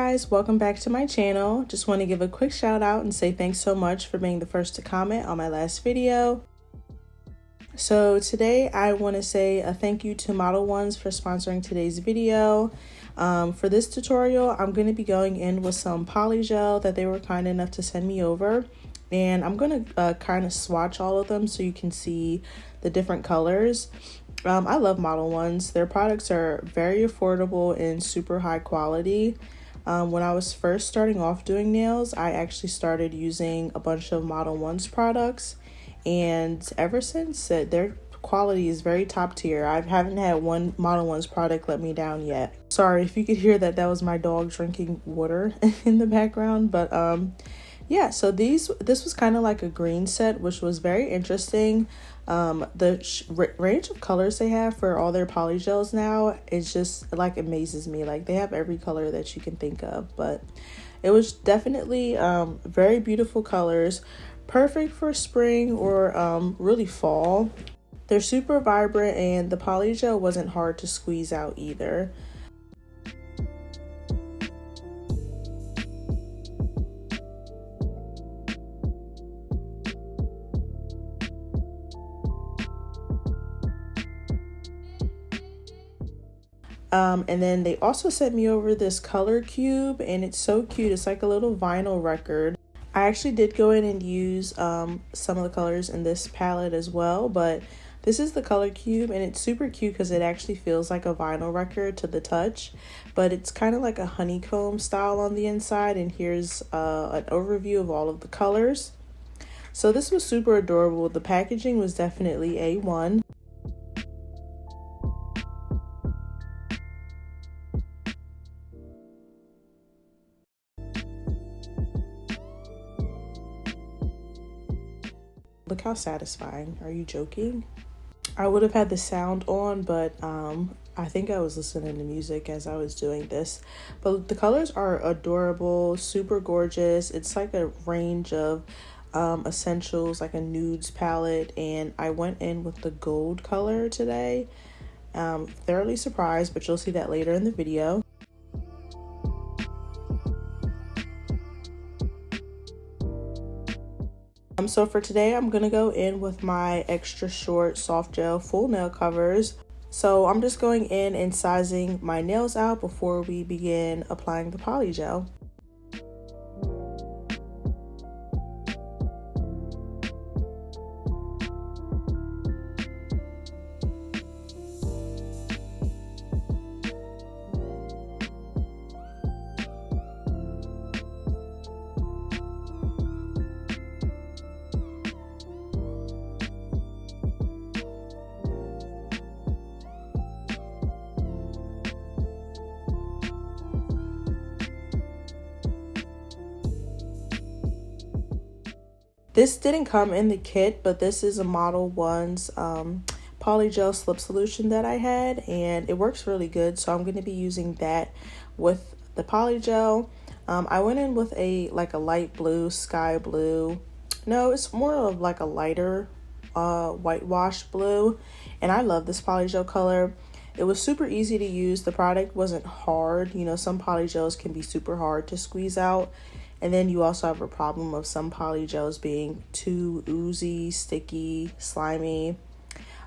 guys, welcome back to my channel. Just want to give a quick shout out and say thanks so much for being the first to comment on my last video. So today I want to say a thank you to Modelones for sponsoring today's video. For this tutorial, I'm going to be going in with some Polygel that they were kind enough to send me over. And I'm going to kind of swatch all of them so you can see the different colors. I love Modelones. Their products are very affordable and super high quality. When I was first starting off doing nails, I actually started using a bunch of Modelones products. And ever since, their quality is very top tier. I haven't had one Modelones product let me down yet. Sorry if you could hear that. That was my dog drinking water in the background. But yeah, so this was kind of like a green set, which was very interesting. The range of colors they have for all their polygels now, it's just like amazes me. Like they have every color that you can think of, but it was definitely very beautiful colors, perfect for spring or really fall. They're super vibrant and the polygel wasn't hard to squeeze out either. And then they also sent me over this color cube, and it's so cute. It's like a little vinyl record. I actually did go in and use some of the colors in this palette as well, but this is the color cube, and it's super cute because it actually feels like a vinyl record to the touch, but it's kind of like a honeycomb style on the inside. And here's an overview of all of the colors. So this was super adorable. The packaging was definitely A1. Look how satisfying. Are you joking? I would have had the sound on, but I think I was listening to music as I was doing this. But the colors are adorable, super gorgeous. It's like a range of essentials, like a nudes palette, and I went in with the gold color today. Thoroughly surprised, but you'll see that later in the video. So for today, I'm gonna go in with my extra short soft gel full nail covers. So I'm just going in and sizing my nails out before we begin applying the polygel. This didn't come in the kit, but this is a Modelones polygel slip solution that I had, and it works really good. So I'm going to be using that with the polygel. I went in with a light blue, sky blue. No, it's more of like a lighter whitewash blue, and I love this polygel color. It was super easy to use. The product wasn't hard. You know, some polygels can be super hard to squeeze out. And then you also have a problem of some polygels being too oozy, sticky, slimy.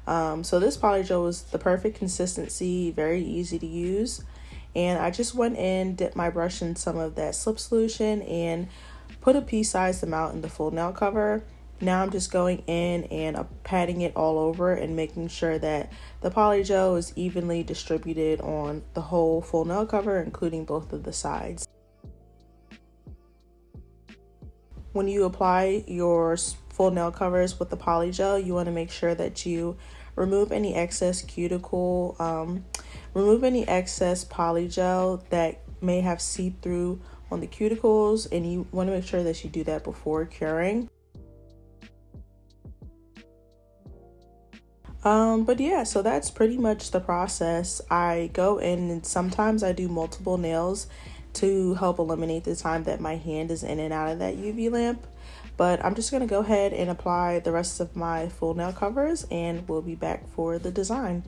So this polygel was the perfect consistency, very easy to use. And I just went in, dipped my brush in some of that slip solution, and put a pea-sized amount in the full nail cover. Now I'm just going in and patting it all over and making sure that the polygel is evenly distributed on the whole full nail cover, including both of the sides. When you apply your full nail covers with the polygel, you want to make sure that you remove any excess cuticle, remove any excess polygel that may have seeped through on the cuticles, and you want to make sure that you do that before curing. But yeah, so that's pretty much the process. I go in and sometimes I do multiple nails to help eliminate the time that my hand is in and out of that UV lamp. But I'm just going to go ahead and apply the rest of my full nail covers, and we'll be back for the design.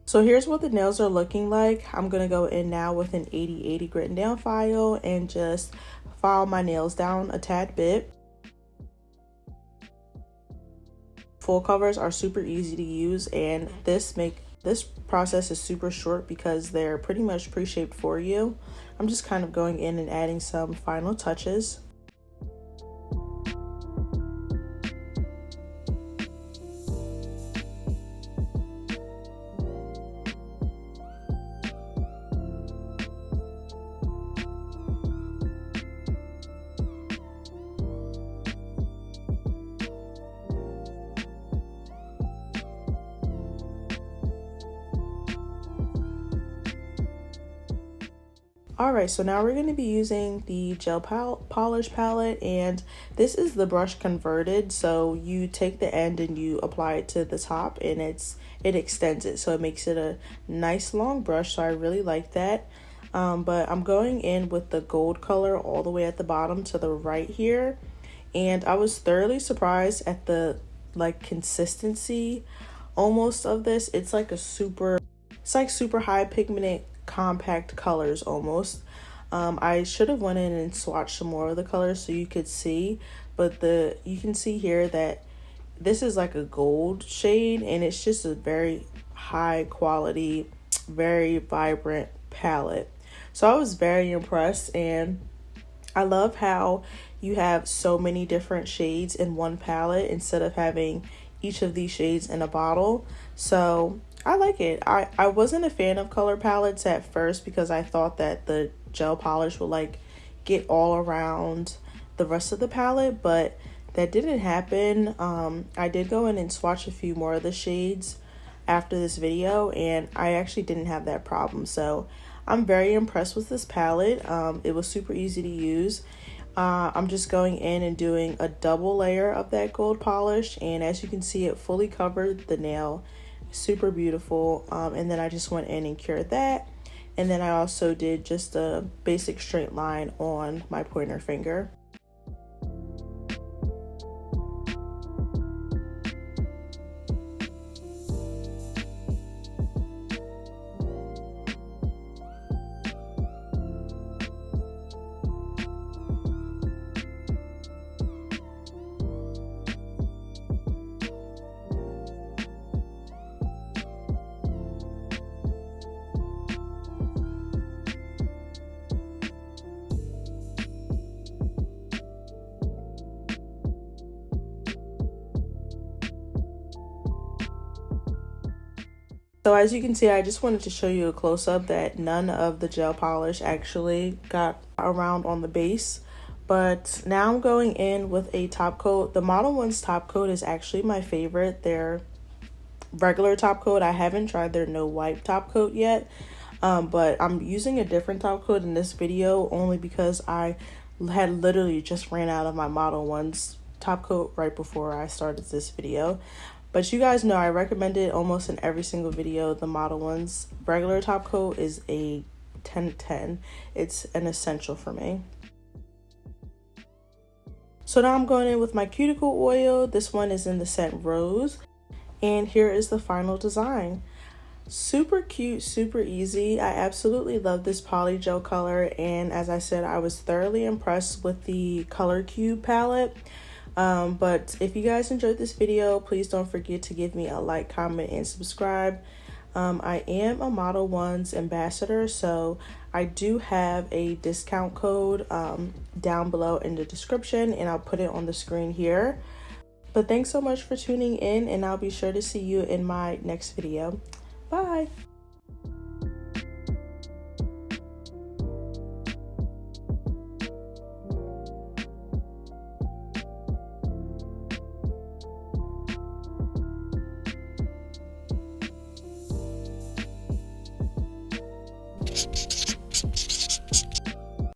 So here's what the nails are looking like. I'm going to go in now with an 80/80 grit and down file and just file my nails down a tad bit. Full covers are super easy to use, and this process is super short because they're pretty much pre-shaped for you. I'm just kind of going in and adding some final touches. Alright, so now we're going to be using the gel polish palette, and this is the brush converted. So you take the end and you apply it to the top, and it extends it, so it makes it a nice long brush. So I really like that. But I'm going in with the gold color all the way at the bottom to the right here, and I was thoroughly surprised at the consistency almost of this. It's like super high pigmented compact colors almost. I should have went in and swatched some more of the colors so you could see, but you can see here that this is like a gold shade, and it's just a very high quality, very vibrant palette. So I was very impressed, and I love how you have so many different shades in one palette instead of having each of these shades in a bottle. So I like it. I wasn't a fan of color palettes at first because I thought that the gel polish would get all around the rest of the palette, but that didn't happen. I did go in and swatch a few more of the shades after this video, and I actually didn't have that problem. So I'm very impressed with this palette. It was super easy to use. I'm just going in and doing a double layer of that gold polish, and as you can see, it fully covered the nail. Super beautiful. And then I just went in and cured that, and then I also did just a basic straight line on my pointer finger. So as you can see, I just wanted to show you a close-up that none of the gel polish actually got around on the base. But now I'm going in with a top coat. The Modelones top coat is actually my favorite. Their regular top coat, I haven't tried their no wipe top coat yet. But I'm using a different top coat in this video only because I had literally just ran out of my Modelones top coat right before I started this video. But you guys know I recommend it almost in every single video. The Modelones regular top coat is a 10/10. It's an essential for me. So now I'm going in with my cuticle oil. This one is in the scent Rose. And here is the final design. Super cute, super easy. I absolutely love this polygel color. And as I said, I was thoroughly impressed with the Color Cube palette. But if you guys enjoyed this video, please don't forget to give me a like, comment, and subscribe. I am a Modelones ambassador, so I do have a discount code down below in the description, and I'll put it on the screen here. But thanks so much for tuning in, and I'll be sure to see you in my next video. Bye!